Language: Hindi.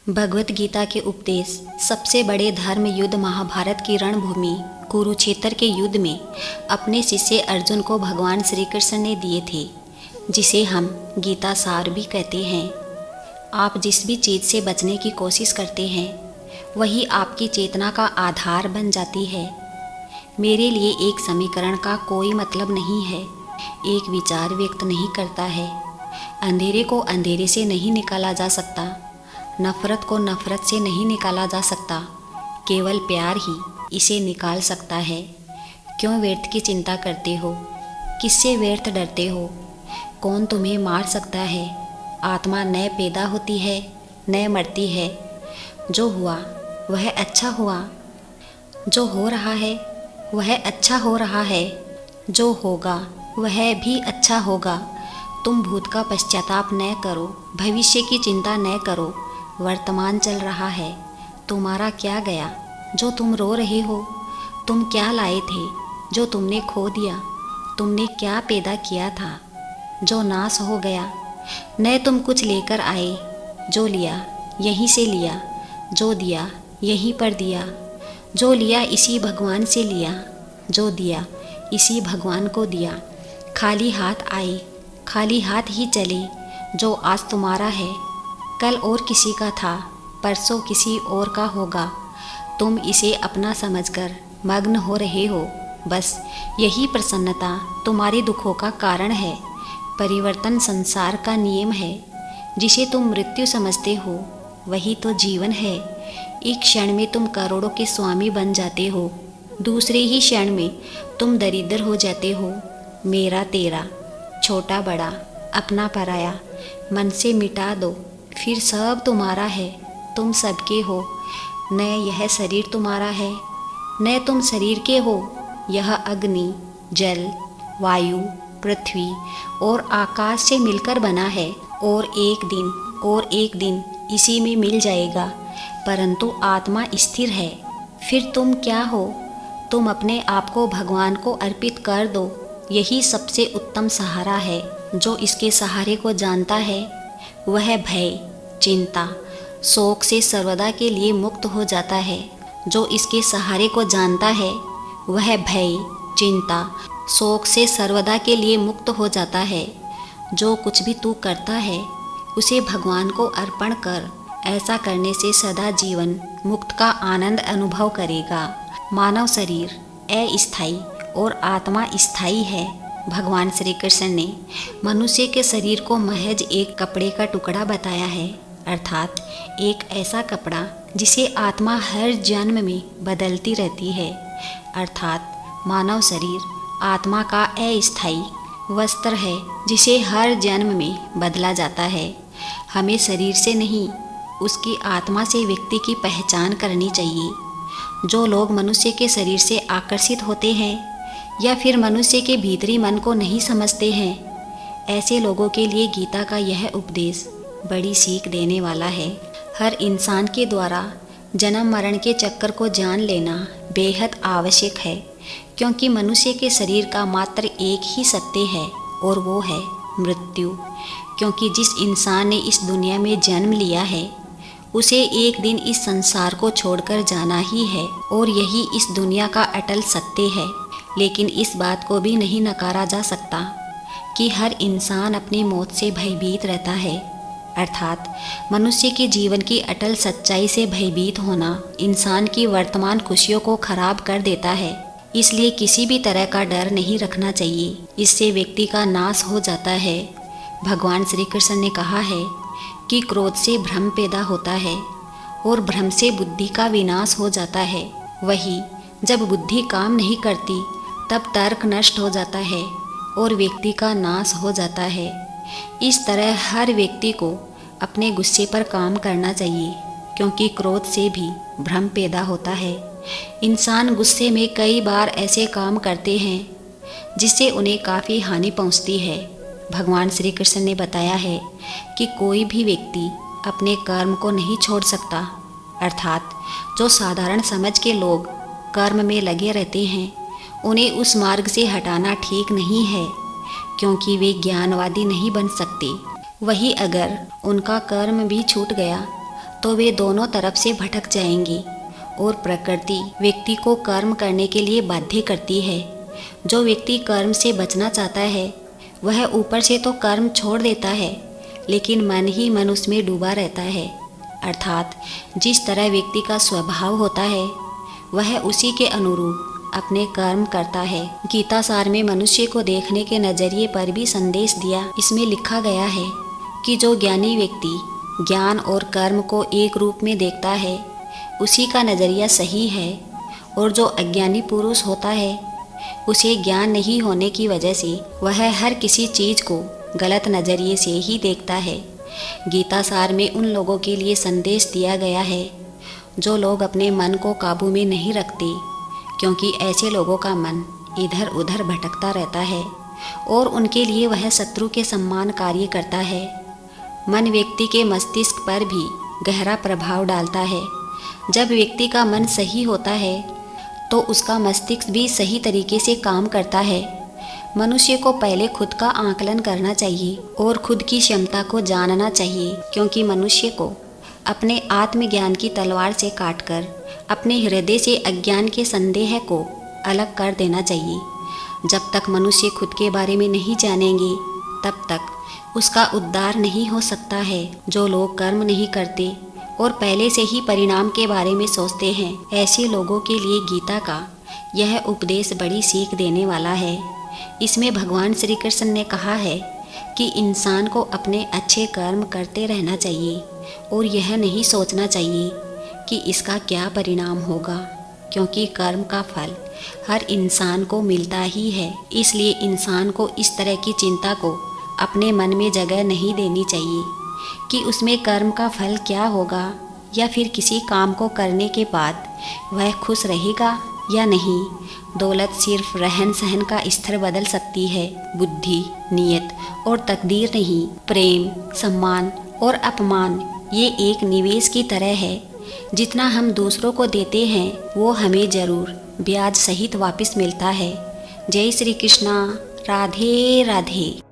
भगवत गीता के उपदेश सबसे बड़े धर्म युद्ध महाभारत की रणभूमि कुरुक्षेत्र के युद्ध में अपने शिष्य अर्जुन को भगवान श्री कृष्ण ने दिए थे, जिसे हम गीता सार भी कहते हैं। आप जिस भी चीज़ से बचने की कोशिश करते हैं वही आपकी चेतना का आधार बन जाती है। मेरे लिए एक समीकरण का कोई मतलब नहीं है, एक विचार व्यक्त नहीं करता है। अंधेरे को अंधेरे से नहीं निकाला जा सकता, नफ़रत को नफ़रत से नहीं निकाला जा सकता, केवल प्यार ही इसे निकाल सकता है। क्यों व्यर्थ की चिंता करते हो? किससे व्यर्थ डरते हो? कौन तुम्हें मार सकता है? आत्मा न पैदा होती है न मरती है। जो हुआ वह अच्छा हुआ, जो हो रहा है वह अच्छा हो रहा है, जो होगा वह भी अच्छा होगा। तुम भूत का पश्चाताप न करो, भविष्य की चिंता न करो। वर्तमान चल रहा है, तुम्हारा क्या गया जो तुम रो रहे हो? तुम क्या लाए थे जो तुमने खो दिया? तुमने क्या पैदा किया था जो नाश हो गया? न तुम कुछ लेकर आए, जो लिया यहीं से लिया, जो दिया यहीं पर दिया, जो लिया इसी भगवान से लिया, जो दिया इसी भगवान को दिया। खाली हाथ आए, खाली हाथ ही चले। जो आज तुम्हारा है कल और किसी का था, परसों किसी और का होगा। तुम इसे अपना समझकर मग्न हो रहे हो। बस यही प्रसन्नता तुम्हारे दुखों का कारण है। परिवर्तन संसार का नियम है। जिसे तुम मृत्यु समझते हो वही तो जीवन है। एक क्षण में तुम करोड़ों के स्वामी बन जाते हो, दूसरे ही क्षण में तुम दरिद्र हो जाते हो। मेरा तेरा, छोटा बड़ा, अपना पराया मन से मिटा दो, फिर सब तुम्हारा है। तुम सबके हो, न यह शरीर तुम्हारा है न तुम शरीर के हो। यह अग्नि, जल, वायु, पृथ्वी और आकाश से मिलकर बना है और एक दिन इसी में मिल जाएगा। परंतु आत्मा स्थिर है। फिर तुम क्या हो? तुम अपने आप को भगवान को अर्पित कर दो। यही सबसे उत्तम सहारा है। जो इसके सहारे को जानता है वह भय, चिंता, शोक से सर्वदा के लिए मुक्त हो जाता है। जो इसके सहारे को जानता है वह भय, चिंता, शोक से सर्वदा के लिए मुक्त हो जाता है। जो कुछ भी तू करता है उसे भगवान को अर्पण कर। ऐसा करने से सदा जीवन मुक्त का आनंद अनुभव करेगा। मानव शरीर अस्थायी और आत्मा स्थायी है। भगवान श्री कृष्ण ने मनुष्य के शरीर को महज एक कपड़े का टुकड़ा बताया है, अर्थात एक ऐसा कपड़ा जिसे आत्मा हर जन्म में बदलती रहती है। अर्थात मानव शरीर आत्मा का अस्थायी वस्त्र है जिसे हर जन्म में बदला जाता है। हमें शरीर से नहीं, उसकी आत्मा से व्यक्ति की पहचान करनी चाहिए। जो लोग मनुष्य के शरीर से आकर्षित होते हैं या फिर मनुष्य के भीतरी मन को नहीं समझते हैं, ऐसे लोगों के लिए गीता का यह उपदेश बड़ी सीख देने वाला है। हर इंसान के द्वारा जन्म मरण के चक्कर को जान लेना बेहद आवश्यक है, क्योंकि मनुष्य के शरीर का मात्र एक ही सत्य है और वो है मृत्यु। क्योंकि जिस इंसान ने इस दुनिया में जन्म लिया है उसे एक दिन इस संसार को छोड़कर जाना ही है और यही इस दुनिया का अटल सत्य है। लेकिन इस बात को भी नहीं नकारा जा सकता कि हर इंसान अपनी मौत से भयभीत रहता है। अर्थात मनुष्य के जीवन की अटल सच्चाई से भयभीत होना इंसान की वर्तमान खुशियों को खराब कर देता है। इसलिए किसी भी तरह का डर नहीं रखना चाहिए, इससे व्यक्ति का नाश हो जाता है। भगवान श्री कृष्ण ने कहा है कि क्रोध से भ्रम पैदा होता है और भ्रम से बुद्धि का विनाश हो जाता है। वही जब बुद्धि काम नहीं करती तब तर्क नष्ट हो जाता है और व्यक्ति का नाश हो जाता है। इस तरह हर व्यक्ति को अपने गुस्से पर काम करना चाहिए, क्योंकि क्रोध से भी भ्रम पैदा होता है। इंसान गुस्से में कई बार ऐसे काम करते हैं जिससे उन्हें काफ़ी हानि पहुंचती है। भगवान श्री कृष्ण ने बताया है कि कोई भी व्यक्ति अपने कर्म को नहीं छोड़ सकता। अर्थात जो साधारण समझ के लोग कर्म में लगे रहते हैं उन्हें उस मार्ग से हटाना ठीक नहीं है, क्योंकि वे ज्ञानवादी नहीं बन सकते। वही अगर उनका कर्म भी छूट गया तो वे दोनों तरफ से भटक जाएंगे और प्रकृति व्यक्ति को कर्म करने के लिए बाध्य करती है। जो व्यक्ति कर्म से बचना चाहता है वह ऊपर से तो कर्म छोड़ देता है, लेकिन मन ही मन उसमें डूबा रहता है। अर्थात जिस तरह व्यक्ति का स्वभाव होता है वह उसी के अनुरूप अपने कर्म करता है। गीता सार में मनुष्य को देखने के नज़रिए पर भी संदेश दिया। इसमें लिखा गया है कि जो ज्ञानी व्यक्ति ज्ञान और कर्म को एक रूप में देखता है उसी का नज़रिया सही है, और जो अज्ञानी पुरुष होता है उसे ज्ञान नहीं होने की वजह से वह हर किसी चीज़ को गलत नज़रिए से ही देखता है। गीता सार में उन लोगों के लिए संदेश दिया गया है जो लोग अपने मन को काबू में नहीं रखते, क्योंकि ऐसे लोगों का मन इधर उधर भटकता रहता है और उनके लिए वह शत्रु के समान कार्य करता है। मन व्यक्ति के मस्तिष्क पर भी गहरा प्रभाव डालता है। जब व्यक्ति का मन सही होता है तो उसका मस्तिष्क भी सही तरीके से काम करता है। मनुष्य को पहले खुद का आकलन करना चाहिए और खुद की क्षमता को जानना चाहिए, क्योंकि मनुष्य को अपने आत्मज्ञान की तलवार से काटकर अपने हृदय से अज्ञान के संदेह को अलग कर देना चाहिए। जब तक मनुष्य खुद के बारे में नहीं जानेंगे तब तक उसका उद्धार नहीं हो सकता है। जो लोग कर्म नहीं करते और पहले से ही परिणाम के बारे में सोचते हैं, ऐसे लोगों के लिए गीता का यह उपदेश बड़ी सीख देने वाला है। इसमें भगवान श्री कृष्ण ने कहा है कि इंसान को अपने अच्छे कर्म करते रहना चाहिए और यह नहीं सोचना चाहिए कि इसका क्या परिणाम होगा, क्योंकि कर्म का फल हर इंसान को मिलता ही है। इसलिए इंसान को इस तरह की चिंता को अपने मन में जगह नहीं देनी चाहिए कि उसमें कर्म का फल क्या होगा, या फिर किसी काम को करने के बाद वह खुश रहेगा या नहीं। दौलत सिर्फ रहन सहन का स्तर बदल सकती है, बुद्धि, नियत और तकदीर नहीं। प्रेम, सम्मान और अपमान ये एक निवेश की तरह है। जितना हम दूसरों को देते हैं वो हमें ज़रूर ब्याज सहित वापस मिलता है। जय श्री कृष्णा। राधे राधे।